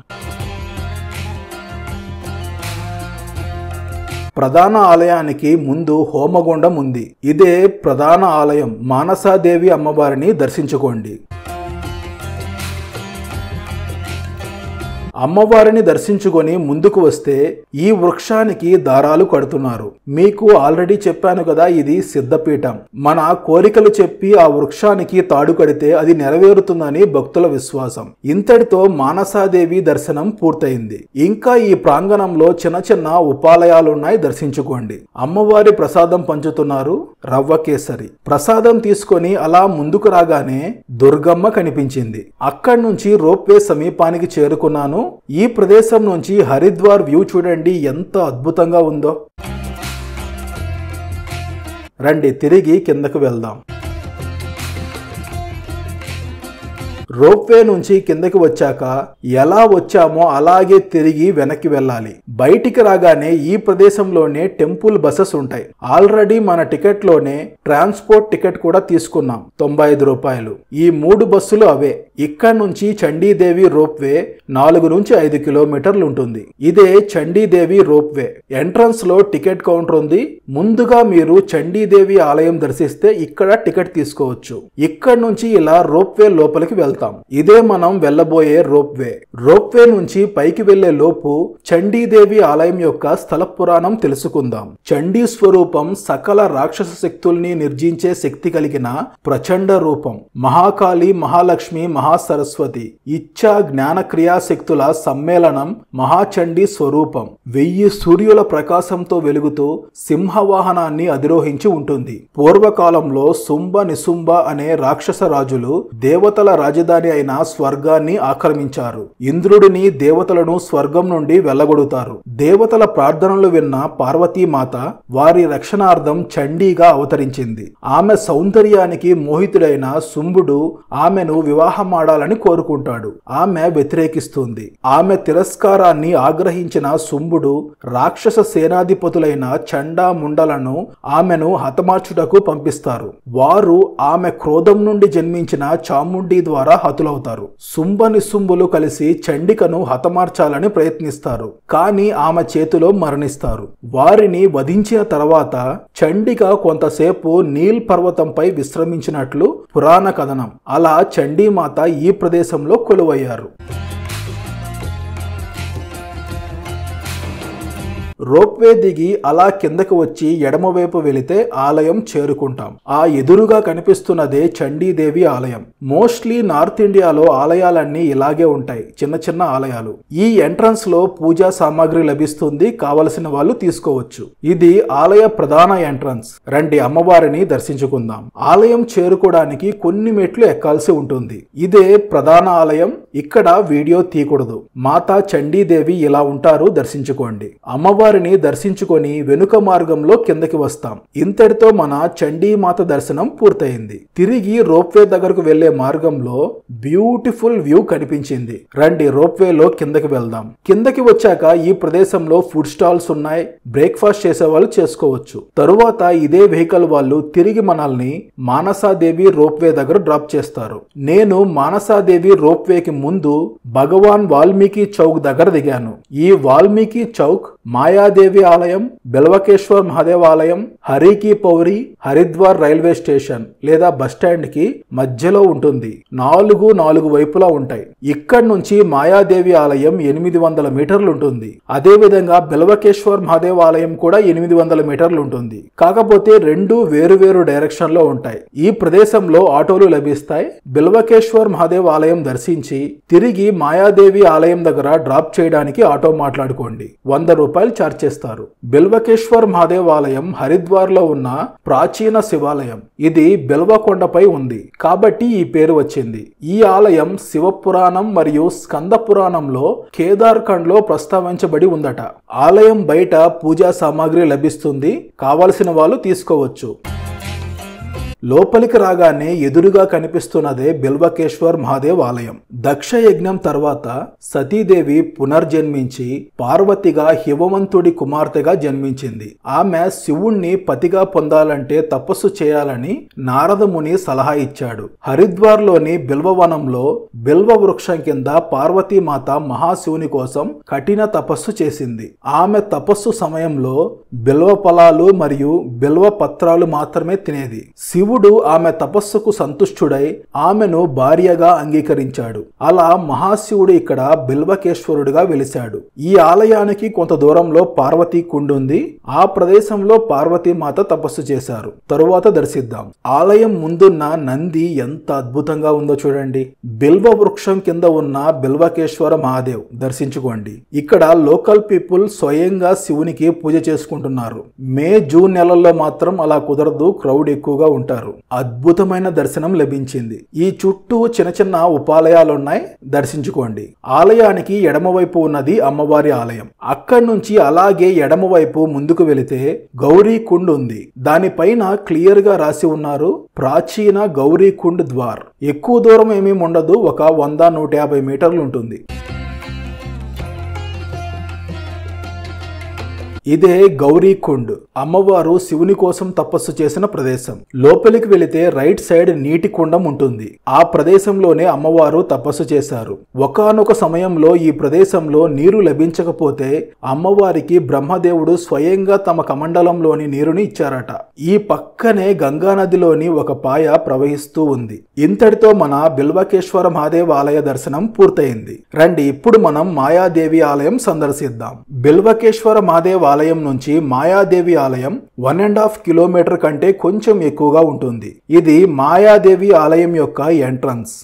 ప్రధాన ఆలయానికి ముందు హోమగుండం ఉంది. ఇదే ప్రధాన ఆలయం. మానసాదేవి అమ్మవారిని దర్శించుకోండి. అమ్మవారిని దర్శించుకొని ముందుకు వస్తే ఈ వృక్షానికి దారాలు కడుతున్నారు. మీకు ఆల్రెడీ చెప్పాను కదా, ఇది సిద్ధపీఠం. మన కోరికలు చెప్పి ఆ వృక్షానికి తాడు కడితే అది నెరవేరుతుందని భక్తుల విశ్వాసం. ఇంతటితో మానసాదేవి దర్శనం పూర్తయింది. ఇంకా ఈ ప్రాంగణంలో చిన్న చిన్న ఉపాలయాలున్నాయి, దర్శించుకోండి. అమ్మవారి ప్రసాదం పంచుతున్నారు, రవ్వ కేసరి. ప్రసాదం తీసుకొని అలా ముందుకు రాగానే దుర్గమ్మ కనిపించింది. అక్కడి నుంచి రోప్వే సమీపానికి చేరుకున్నాను. ఈ ప్రదేశం నుంచి హరిద్వార్ వ్యూ చూడండి ఎంత అద్భుతంగా ఉందో. రండి తిరిగి కిందకు వెళ్దాం. రోప్వే నుంచి కిందకి వచ్చాక ఎలా వచ్చామో అలాగే తిరిగి వెనక్కి వెళ్ళాలి. బయటికి రాగానే ఈ ప్రదేశంలోనే టెంపుల్ బస్సెస్ ఉంటాయి. ఆల్రెడీ మన టికెట్ లోనే ట్రాన్స్పోర్ట్ టికెట్ కూడా తీసుకున్నాం, 95 రూపాయలు. ఈ 3 బస్సులు అవే. ఇక్కడ నుంచి చండీదేవి రోప్వే 4 నుంచి 5 కిలోమీటర్లు ఉంటుంది. ఇదే చండీదేవి రోప్వే. ఎంట్రన్స్ లో టికెట్ కౌంటర్ ఉంది. ముందుగా మీరు చండీదేవి ఆలయం దర్శిస్తే ఇక్కడ టికెట్ తీసుకోవచ్చు. ఇక్కడ నుంచి ఇలా రోప్వే లోపలికి వెళ్తాం. ఇదే మనం వెళ్ళబోయే రోప్వే. రోప్వే నుంచి పైకి వెళ్లే లోపు చండీదేవి ఆలయం యొక్క స్థల పురాణం తెలుసుకుందాం. చండీ స్వరూపం సకల రాక్షస శక్తుల్ని నిర్జించే శక్తి కలిగిన ప్రచండ రూపం. మహాకాళి, మహాలక్ష్మి, మహాసరస్వతి ఇచ్ఛా జ్ఞాన క్రియాశక్తుల సమ్మేళనం మహాచండీ స్వరూపం. 1000 సూర్యుల ప్రకాశంతో వెలుగుతూ సింహవాహనాన్ని అధిరోహించి ఉంటుంది. పూర్వకాలంలో శుంభ నిశుంభ అనే రాక్షస రాజులు దేవతల రాజధాని అయిన స్వర్గాన్ని ఆక్రమించారు. ఇంద్రుడిని, దేవతలను స్వర్గం నుండి వెళ్ళగొడుతారు. దేవతల ప్రార్థనలు విన్న పార్వతీమాత వారి రక్షణార్థం చండీగా అవతరించింది. ఆమె సౌందర్యానికి మోహితుడైన శుంభుడు ఆమెను వివాహమాడాలని కోరుకుంటాడు. ఆమె వ్యతిరేకిస్తుంది. ఆమె తిరస్కారాన్ని ఆగ్రహించిన శుంభుడు రాక్షస సేనాధిపతులైన చండాముండలను ఆమెను హతమార్చుటకు పంపిస్తారు. వారు ఆమె క్రోధం నుండి జన్మించిన చాముండి ద్వారా హతులవుతారు. శుంభ నిశుంభులు కలిసి చండికను హతమార్చాలని ప్రయత్నిస్తారు. కానీ ఆమె చేతిలో మరణిస్తారు. వారిని వధించిన తర్వాత చండిక కొంతసేపు నీల్ పర్వతంపై విశ్రమించినట్లు పురాణ కథనం. అలా చండీమాత ఈ ప్రదేశంలో కొలువయ్యారు. రోప్వే దిగి అలా కిందకు వచ్చి ఎడమవైపు వెళితే ఆలయం చేరుకుంటాం. ఆ ఎదురుగా కనిపిస్తున్నదే చండీదేవి ఆలయం. మోస్ట్లీ నార్త్ ఇండియాలో ఆలయాలన్నీ ఇలాగే ఉంటాయి, చిన్న చిన్న ఆలయాలు. ఈ ఎంట్రన్స్ లో పూజా సామాగ్రి లభిస్తుంది, కావలసిన వాళ్ళు తీసుకోవచ్చు. ఇది ఆలయ ప్రధాన ఎంట్రన్స్. రండి అమ్మవారిని దర్శించుకుందాం. ఆలయం చేరుకోవడానికి కొన్ని మెట్లు ఎక్కాల్సి ఉంటుంది. ఇదే ప్రధాన ఆలయం. ఇక్కడ వీడియో తీయకూడదు. మాతా చండీదేవి ఇలా ఉంటారు, దర్శించుకోండి. అమ్మవారిని దర్శించుకొని వెనుక మార్గంలో కిందకి వస్తాం. ఇంతటితో మన చండీమాత దర్శనం పూర్తయింది. తిరిగి రోప్వే దగ్గరకు వెళ్లే మార్గంలో బ్యూటిఫుల్ వ్యూ కనిపించింది. రండి రోప్వేలో కిందకి వెళ్దాం. కిందకి వచ్చాక ఈ ప్రదేశంలో ఫుడ్ స్టాల్స్ ఉన్నాయి. బ్రేక్ఫాస్ట్ చేసే వాళ్ళు చేసుకోవచ్చు. తరువాత ఇదే వెహికల్ వాళ్ళు తిరిగి మనల్ని మానసాదేవి రోప్వే దగ్గర డ్రాప్ చేస్తారు. నేను మానసాదేవి రోప్వేకి ముందు భగవాన్ వాల్మీకి చౌక్ దగ్గర దిగాను. ఈ వాల్మీకి చౌక్ మాయాదేవి ఆలయం, బెల్వకేశ్వర్ మహాదేవ్ ఆలయం, హరికి పౌరి, హరిద్వార్ రైల్వే స్టేషన్ లేదా బస్టాండ్ కి మధ్యలో ఉంటుంది. 4 వైపులా ఉంటాయి. ఇక్కడ నుంచి మాయాదేవి ఆలయం 800 మీటర్లు ఉంటుంది. అదే విధంగా బెల్వకేశ్వర్ మహాదేవ్ ఆలయం కూడా 800 మీటర్లు ఉంటుంది. కాకపోతే రెండు వేరు డైరెక్షన్ లో ఉంటాయి. ఈ ప్రదేశంలో ఆటోలు లభిస్తాయి. బెల్వకేశ్వర్ మహాదేవ్ ఆలయం దర్శించి తిరిగి మాయాదేవి ఆలయం దగ్గర డ్రాప్ చేయడానికి ఆటో మాట్లాడుకోండి. 100 రూపాయలు ఛార్జ్ చేస్తారు. బెల్వకేశ్వర్ మహాదేవ్ ఆలయం హరిద్వార్ లో ఉన్న ప్రాచీన శివాలయం. ఇది బెల్వకొండపై ఉంది కాబట్టి ఈ పేరు వచ్చింది. ఈ ఆలయం శివపురాణం మరియు స్కంద పురాణంలో కేదార్ఖండ్ లో ప్రస్తావించబడి ఉందట. ఆలయం బయట పూజా సామాగ్రి లభిస్తుంది, కావలసిన వాళ్ళు తీసుకోవచ్చు. లోపలికి రాగానే ఎదురుగా కనిపిస్తున్నదే బిల్వకేశ్వర్ మహాదేవ్ ఆలయం. దక్ష యజ్ఞం తర్వాత సతీదేవి పునర్జన్మించి పార్వతిగా హిమవంతుడి కుమార్తెగా జన్మించింది. ఆమె శివుణ్ణి పతిగా పొందాలంటే తపస్సు చేయాలని నారదముని సలహా ఇచ్చాడు. హరిద్వార్లోని బిల్వవనంలో బిల్వ వృక్షం కింద పార్వతీమాత మహాశివుని కోసం కఠిన తపస్సు చేసింది. ఆమె తపస్సు సమయంలో బిల్వ ఫలాలు మరియు బిల్వ పత్రాలు మాత్రమే తినేది. శివుడు ఆమె తపస్సుకు సంతుష్టుడై ఆమెను భార్యగా అంగీకరించాడు. అలా మహాశివుడు ఇక్కడ బిల్వకేశ్వరుడిగా వెలిశాడు. ఈ ఆలయానికి కొంత దూరంలో పార్వతీ కుండ్ ఉంది. ఆ ప్రదేశంలో పార్వతీమాత తపస్సు చేశారు. తరువాత దర్శిద్దాం. ఆలయం ముందున్న నంది ఎంత అద్భుతంగా ఉందో చూడండి. బిల్వ వృక్షం కింద ఉన్న బిల్వకేశ్వర మహాదేవ్ దర్శించుకోండి. ఇక్కడ లోకల్ పీపుల్ స్వయంగా శివునికి పూజ చేసుకుంటున్నారు. మే జూన్ నెలల్లో మాత్రం అలా కుదరదు, క్రౌడ్ ఎక్కువగా ఉంటారు. అద్భుతమైన దర్శనం లభించింది. ఈ చుట్టూ చిన్న చిన్న ఉపాలయాలున్నాయి, దర్శించుకోండి. ఆలయానికి ఎడమవైపు ఉన్నది అమ్మవారి ఆలయం. అక్కడి నుంచి అలాగే ఎడమవైపు ముందుకు వెళితే గౌరీ కుండ్ ఉంది. దానిపైన క్లియర్ గా రాసి ఉన్నారు ప్రాచీన గౌరీ కుండ్ ద్వార్. ఎక్కువ దూరం ఏమీ ఉండదు, ఒక 100-150 మీటర్లు ఉంటుంది. ఇదే గౌరీ కుండ్. అమ్మవారు శివుని కోసం తపస్సు చేసిన ప్రదేశం. లోపలికి వెళితే రైట్ సైడ్ నీటి కుండం ఉంటుంది. ఆ ప్రదేశంలోనే అమ్మవారు తపస్సు చేశారు. ఒకానొక సమయంలో ఈ ప్రదేశంలో నీరు లభించకపోతే అమ్మవారికి బ్రహ్మదేవుడు స్వయంగా తమ కమండలంలోని నీరుని ఇచ్చారట. ఈ పక్కనే గంగా నదిలోని ఒక పాయ ప్రవహిస్తూ ఉంది. ఇంతటితో మన బిల్వకేశ్వర మహాదేవ్ ఆలయ దర్శనం పూర్తయింది. రండి ఇప్పుడు మనం మాయాదేవి ఆలయం సందర్శిద్దాం. బిల్వకేశ్వర మహాదేవ్ ఆలయం నుంచి మాయాదేవి ఆలయం 1.5 కిలోమీటర్ కంటే కొంచెం ఎక్కువగా ఉంటుంది. ఇది మాయాదేవి ఆలయం యొక్క ఎంట్రన్స్.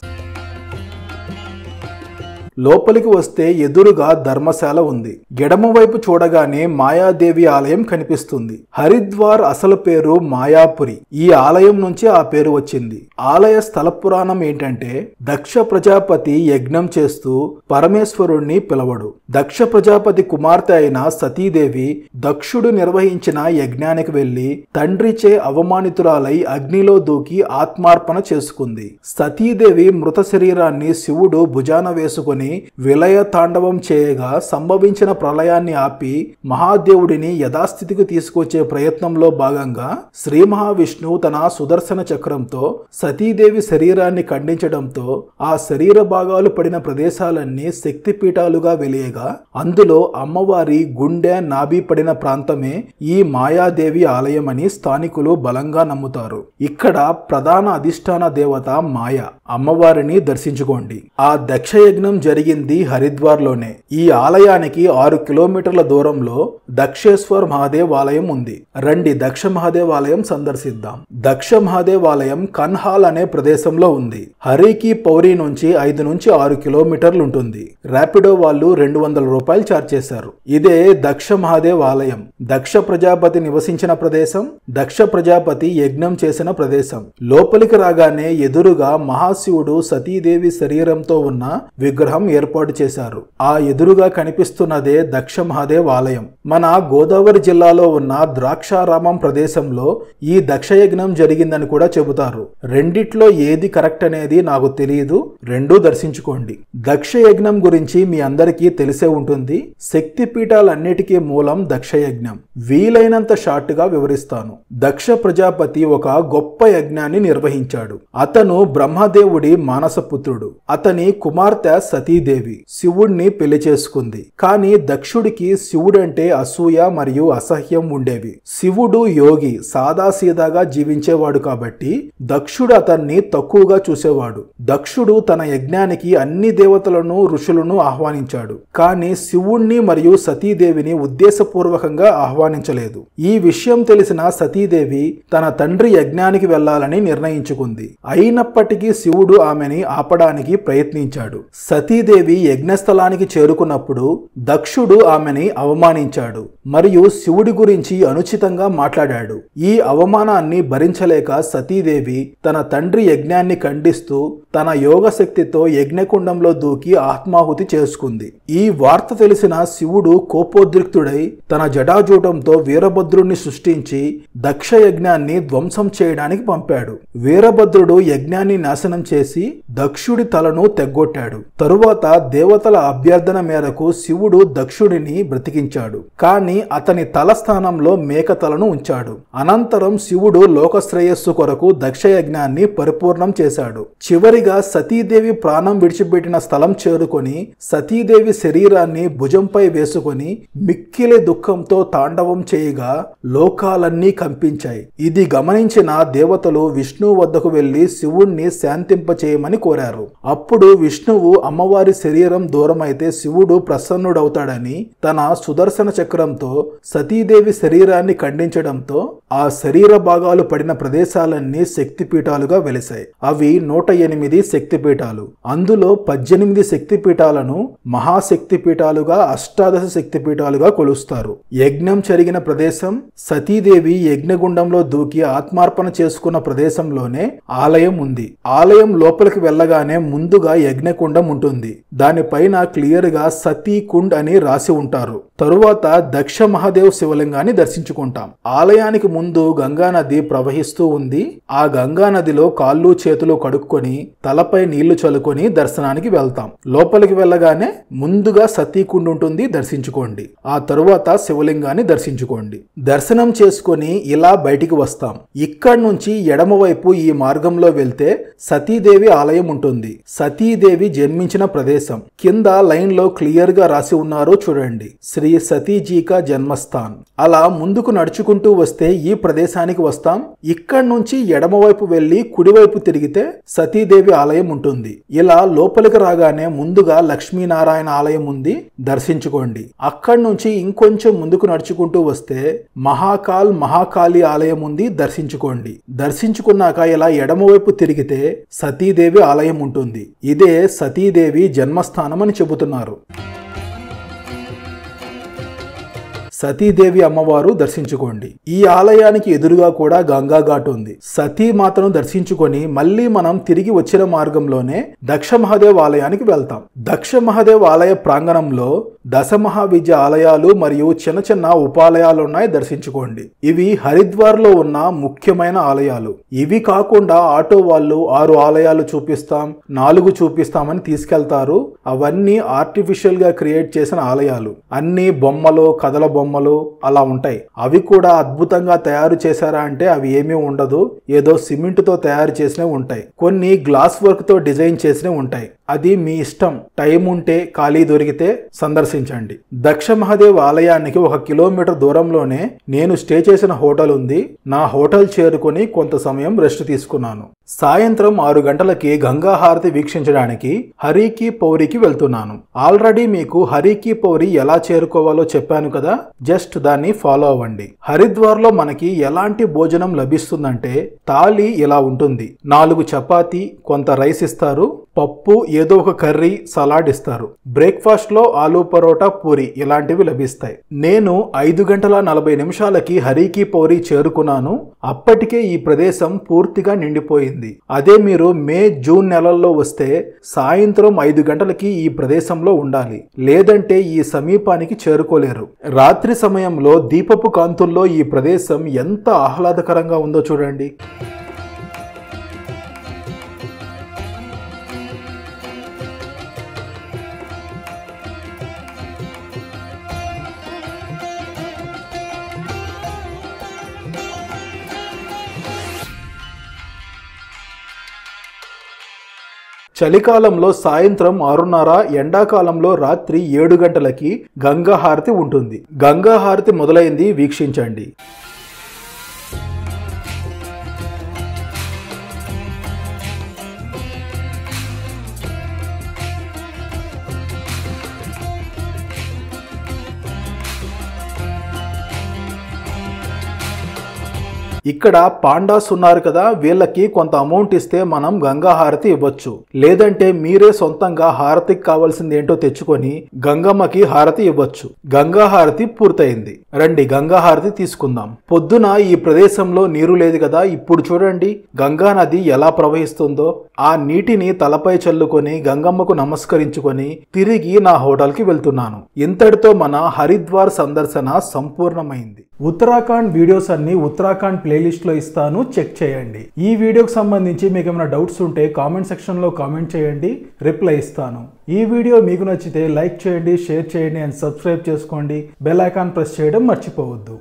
లోపలికి వస్తే ఎదురుగా ధర్మశాల ఉంది. ఎడమవైపు చూడగానే మాయాదేవి ఆలయం కనిపిస్తుంది. హరిద్వార్ అసలు పేరు మాయాపురి. ఈ ఆలయం నుంచి ఆ పేరు వచ్చింది. ఆలయ స్థల పురాణం ఏంటంటే దక్ష ప్రజాపతి యజ్ఞం చేస్తూ పరమేశ్వరుణ్ణి పిలవడు. దక్ష ప్రజాపతి కుమార్తె అయిన సతీదేవి దక్షుడు నిర్వహించిన యజ్ఞానికి వెళ్లి తండ్రిచే అవమానితురాలై అగ్నిలో దూకి ఆత్మార్పణ చేసుకుంది. సతీదేవి మృత శరీరాన్ని శివుడు భుజాన వేసుకుని విలయ తాండవం చేయగా సంభవించిన ప్రళయాన్ని ఆపి మహాదేవుడిని యథాస్థితికి తీసుకొచ్చే ప్రయత్నంలో భాగంగా శ్రీ మహావిష్ణువు తన సుదర్శన చక్రంతో సతీదేవి శరీరాన్ని ఖండించడంతో ఆ శరీర భాగాలు పడిన ప్రదేశాలన్నీ శక్తిపీఠాలుగా వెలియగా అందులో అమ్మవారి గుండె నాభి పడిన ప్రాంతమే ఈ మాయాదేవి ఆలయం అని స్థానికులు బలంగా నమ్ముతారు. ఇక్కడ ప్రధాన అధిష్టాన దేవత మాయ. అమ్మవారిని దర్శించుకోండి. ఆ దక్షయజ్ఞం జరిగింది హరిద్వార్లోనే. ఈ ఆలయానికి 6 కిలోమీటర్ల దూరంలో దక్షేశ్వర్ మహాదేవ్ ఆలయం ఉంది. రండి దక్ష మహాదేవ్ ఆలయం సందర్శిద్దాం. దక్ష మహాదేవ్ ఆలయం కన్హాల్ అనే ప్రదేశంలో ఉంది. హరికి పౌరి నుంచి 5 నుంచి 6 కిలోమీటర్లు ఉంటుంది. ర్యాపిడో వాళ్ళు 200 రూపాయలు ఛార్జ్ చేశారు. ఇదే దక్ష మహాదేవ్ ఆలయం. దక్ష ప్రజాపతి నివసించిన ప్రదేశం, దక్ష ప్రజాపతి యజ్ఞం చేసిన ప్రదేశం. లోపలికి రాగానే ఎదురుగా మహాశివుడు సతీదేవి శరీరంతో ఉన్న విగ్రహం ఏర్పాటు చేశారు. ఆ ఎదురుగా కనిపిస్తున్నదే దక్ష మహాదేవ్ ఆలయం. మన గోదావరి జిల్లాలో ఉన్న ద్రాక్షారామం ప్రదేశంలో ఈ దక్షయజ్ఞం జరిగిందని కూడా చెబుతారు. రెండిట్లో ఏది కరెక్ట్ అనేది నాకు తెలియదు, రెండూ దర్శించుకోండి. దక్షయజ్ఞం గురించి మీ అందరికీ తెలిసే ఉంటుంది. శక్తి పీఠాలన్నిటికీ మూలం దక్షయజ్ఞం. వీలైనంత షార్ట్ గా వివరిస్తాను. దక్ష ప్రజాపతి ఒక గొప్ప యజ్ఞాన్ని నిర్వహించాడు. అతను బ్రహ్మదేవుడి మానసపుత్రుడు. అతని కుమార్తె సతీదేవి శివుణ్ణి పెళ్లి చేసుకుంది. కానీ దక్షుడికి శివుడంటే అసూయ మరియు అసహ్యం ఉండేవి. శివుడు యోగి, సాదాసీదాగా జీవించేవాడు కాబట్టి దక్షుడు అతన్ని తక్కువగా చూసేవాడు. దక్షుడు తన యజ్ఞానికి అన్ని దేవతలను ఋషులను ఆహ్వానించాడు. కానీ శివుణ్ణి మరియు సతీదేవిని ఉద్దేశపూర్వకంగా ఆహ్వానించలేదు. ఈ విషయం తెలిసిన సతీదేవి తన తండ్రి యజ్ఞానికి వెళ్లాలని నిర్ణయించుకుంది. అయినప్పటికీ శివుడు శివుడు ఆమెని ఆపడానికి ప్రయత్నించాడు. సతీదేవి యజ్ఞస్థలానికి చేరుకున్నప్పుడు దక్షుడు ఆమెని అవమానించాడు మరియు శివుడి గురించి అనుచితంగా మాట్లాడాడు. ఈ అవమానాన్ని భరించలేక సతీదేవి తన తండ్రి యజ్ఞాన్ని ఖండిస్తూ తన యోగ శక్తితో యజ్ఞకుండంలో దూకి ఆత్మాహుతి చేసుకుంది. ఈ వార్త తెలిసిన శివుడు కోపోద్రిక్తుడై తన జటాజూటంతో వీరభద్రుణ్ణి సృష్టించి దక్ష యజ్ఞాన్ని ధ్వంసం చేయడానికి పంపాడు. వీరభద్రుడు యజ్ఞాన్ని నాశనం చేసి దక్షుడి తలను తెగ్గొట్టాడు. తరువాత దేవతల అభ్యర్థన మేరకు శివుడు దక్షుడిని బ్రతికించాడు. కానీ అతని తల స్థానంలో మేక తలను ఉంచాడు. అనంతరం శివుడు లోకశ్రేయస్సు కొరకు దక్ష యజ్ఞాన్ని పరిపూర్ణం చేశాడు. చివరిగా సతీదేవి ప్రాణం విడిచిపెట్టిన స్థలం చేరుకొని సతీదేవి శరీరాన్ని భుజంపై వేసుకొని మిక్కిలి దుఃఖంతో తాండవం చేయగా లోకాలన్నీ కంపించాయి. ఇది గమనించిన దేవతలు విష్ణువు వద్దకు వెళ్లి శివుణ్ణి శాంతింపచేయమని కోరారు. అప్పుడు విష్ణువు అమ్మవారి శరీరం దూరమైతే శివుడు ప్రసన్నుడవుతాడని తన సుదర్శన చక్రంతో సతీదేవి శరీరాన్ని ఖండించడంతో ఆ శరీర భాగాలు పడిన ప్రదేశాలన్నీ శక్తిపీఠాలుగా వెలిశాయి. అవి 108 శక్తిపీఠాలు. అందులో 18 శక్తిపీఠాలను మహాశక్తిపీఠాలుగా, అష్టాదశ శక్తిపీఠాలుగా కొలుస్తారు. యజ్ఞం జరిగిన ప్రదేశం, సతీదేవి యజ్ఞగుండంలో దూకి ఆత్మార్పణ చేసుకున్న ప్రదేశంలోనే ఆలయం ఉంది. ఆలయం లోపలికి వెళ్ళగానే ముందుగా యజ్ఞకుండం ఉంటుంది. దానిపైన క్లియర్ గా సతీ కుండ్ అని రాసి ఉంటారు. తరువాత దక్ష మహాదేవ్ శివలింగాన్ని దర్శించుకుంటాం. ఆలయానికి ముందు గంగా నది ప్రవహిస్తూ ఉంది. ఆ గంగా నదిలో కాళ్ళు చేతులు కడుక్కొని తలపై నీళ్లు చల్లుకొని దర్శనానికి వెళ్తాం. లోపలికి వెళ్ళగానే ముందుగా సతీ కుండ్ ఉంటుంది, దర్శించుకోండి. ఆ తరువాత శివలింగాన్ని దర్శించుకోండి. దర్శనం చేసుకొని ఇలా బయటికి వస్తాం. ఇక్కడి నుంచి ఎడమవైపు ఈ మార్గంలో వెళ్తే సతీదేవి ఆలయం ఉంటుంది. సతీదేవి జన్మించిన ప్రదేశం కింద లైన్ లో క్లియర్ గా రాసి ఉన్నారు చూడండి, శ్రీ సతీజీకా జన్మస్థాన్. అలా ముందుకు నడుచుకుంటూ వస్తే ఈ ప్రదేశానికి వస్తాం. ఇక్కడి నుంచి ఎడమవైపు వెళ్లి కుడివైపు తిరిగితే సతీదేవి ఆలయం ఉంటుంది. ఇలా లోపలికి రాగానే ముందుగా లక్ష్మీనారాయణ ఆలయం ఉంది, దర్శించుకోండి. అక్కడి నుంచి ఇంకొంచెం ముందుకు నడుచుకుంటూ వస్తే మహాకాళి ఆలయం ఉంది, దర్శించుకోండి. దర్శించుకున్నాక ఇలా ఎడమవైపు తిరిగితే సతీదేవి ఆలయం ఉంటుంది. ఇదే సతీదేవి జన్మస్థానం అని చెబుతున్నారు. సతీదేవి అమ్మవారు దర్శించుకోండి. ఈ ఆలయానికి ఎదురుగా కూడా గంగా ఘాట్ ఉంది. సతీమాతను దర్శించుకొని మళ్ళీ మనం తిరిగి వచ్చిన మార్గంలోనే దక్ష మహాదేవ్ ఆలయానికి వెళ్తాం. దక్ష మహాదేవ్ ఆలయ ప్రాంగణంలో దశమహావిద్య ఆలయాలు మరియు చిన్న చిన్న ఉపాలయాలు ఉన్నాయి, దర్శించుకోండి. ఇవి హరిద్వార్ లో ఉన్న ముఖ్యమైన ఆలయాలు. ఇవి కాకుండా ఆటో వాళ్ళు 6 ఆలయాలు చూపిస్తాం, 4 చూపిస్తామని తీసుకెళ్తారు. అవన్నీ ఆర్టిఫిషియల్ గా క్రియేట్ చేసిన ఆలయాలు. అన్ని బొమ్మలు, కథల బొమ్మలు అలా ఉంటాయి. అవి కూడా అద్భుతంగా తయారు చేశారా అంటే అవి ఏమీ ఉండదు. ఏదో సిమెంట్ తో తయారు చేసినవి ఉంటాయి. కొన్ని గ్లాస్ వర్క్ తో డిజైన్ చేసినవి ఉంటాయి. అది మీ ఇష్టం. టైం ఉంటే ఖాళీ దొరికితే సందర్శించండి. దక్ష మహాదేవ్ ఆలయానికి 1 కిలోమీటర్ దూరంలోనే నేను స్టే చేసిన హోటల్ ఉంది. నా హోటల్ చేరుకొని కొంత సమయం రెస్ట్ తీసుకున్నాను. సాయంత్రం 6 గంటలకి గంగా హారతి వీక్షించడానికి హరికి పౌరికి వెళ్తున్నాను. ఆల్రెడీ మీకు హరికి పౌరి ఎలా చేరుకోవాలో చెప్పాను కదా, జస్ట్ దాన్ని ఫాలో అవ్వండి. హరిద్వార్ లో మనకి ఎలాంటి భోజనం లభిస్తుందంటే థాలి ఇలా ఉంటుంది. 4 చపాతీ, కొంత రైస్ ఇస్తారు, పప్పు, ఏదో ఒక కర్రీ, సలాడ్ ఇస్తారు. బ్రేక్ఫాస్ట్ లో ఆలూ పరోటా, పూరి ఇలాంటివి లభిస్తాయి. నేను 5:40 హరికి పౌరి చేరుకున్నాను. అప్పటికే ఈ ప్రదేశం పూర్తిగా నిండిపోయింది. అదే మీరు మే, జూన్ నెలల్లో వస్తే సాయంత్రం 5 గంటలకి ఈ ప్రదేశంలో ఉండాలి, లేదంటే ఈ సమీపానికి చేరుకోలేరు. రాత్రి సమయంలో దీపపు కాంతుల్లో ఈ ప్రదేశం ఎంత ఆహ్లాదకరంగా ఉందో చూడండి. చలికాలంలో సాయంత్రం 6:30, ఎండాకాలంలో రాత్రి 7 గంటలకి గంగా హారతి ఉంటుంది. గంగా హారతి మొదలైంది, వీక్షించండి. ఇక్కడ పాండాస్ ఉన్నారు కదా, వీళ్ళకి కొంత అమౌంట్ ఇస్తే మనం గంగా హారతి ఇవ్వచ్చు. లేదంటే మీరే సొంతంగా హారతికి కావాల్సింది ఏంటో తెచ్చుకొని గంగమ్మకి హారతి ఇవ్వచ్చు. గంగా హారతి పూర్తయింది. రండి గంగా హారతి తీసుకుందాం. పొద్దున ఈ ప్రదేశంలో నీరు లేదు కదా, ఇప్పుడు చూడండి గంగా నది ఎలా ప్రవహిస్తుందో. ఆ నీటిని తలపై చల్లుకొని గంగమ్మకు నమస్కరించుకొని తిరిగి నా హోటల్కి వెళ్తున్నాను. ఇంతటితో మన హరిద్వార్ సందర్శన సంపూర్ణమైంది. ఉత్తరాఖండ్ వీడియోస్ అన్ని ఉత్తరాఖండ్ ప్లేలిస్ట్ లో ఇస్తాను, చెక్ చేయండి. ఈ వీడియోకి సంబంధించి మీకు ఏమైనా డౌట్స్ ఉంటే కామెంట్ సెక్షన్ లో కామెంట్ చేయండి, రిప్లై ఇస్తాను. ఈ వీడియో మీకు నచ్చితే లైక్ చేయండి, షేర్ చేయండి అండ్ సబ్స్క్రైబ్ చేసుకోండి. బెల్ ఐకాన్ ప్రెస్ చేయడం మర్చిపోవద్దు.